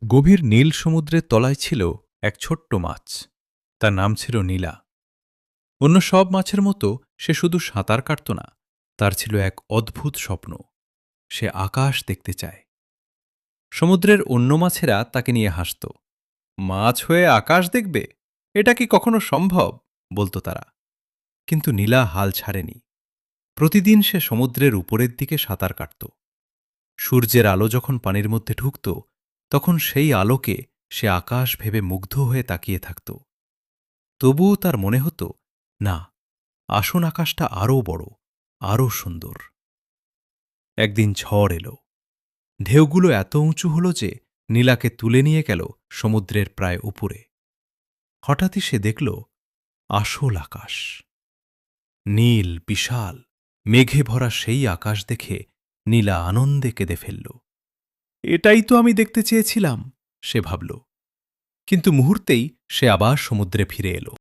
গভীর নীল সমুদ্রের তলায় ছিল এক ছোট্ট মাছ। তার নাম ছিল নীলা। অন্য সব মাছের মতো সে শুধু সাঁতার কাটত না, তার ছিল এক অদ্ভুত স্বপ্ন। সে আকাশ দেখতে চায়। সমুদ্রের অন্য মাছেরা তাকে নিয়ে হাসত। মাছ হয়ে আকাশ দেখবে, এটা কি কখনো সম্ভব, বলত তারা। কিন্তু নীলা হাল ছাড়েনি। প্রতিদিন সে সমুদ্রের উপরের দিকে সাঁতার কাটত। সূর্যের আলো যখন পানির মধ্যে ঢুকত, তখন সেই আলোকে সে আকাশ ভেবে মুগ্ধ হয়ে তাকিয়ে থাকত। তবুও তার মনে হতো, না, আসন আকাশটা আরও বড়, আরও সুন্দর। একদিন ঝড় এল। ঢেউগুলো এত উঁচু হল যে নীলাকে তুলে নিয়ে গেল সমুদ্রের প্রায় উপরে। হঠাৎই সে দেখল আসল আকাশ। নীল, বিশাল, মেঘে ভরা সেই আকাশ দেখে নীলা আনন্দে কেঁদে ফেলল। এটাই তো আমি দেখতে চেয়েছিলাম, সে ভাবল। কিন্তু মুহূর্তেই সে আবার সমুদ্রে ফিরে এল।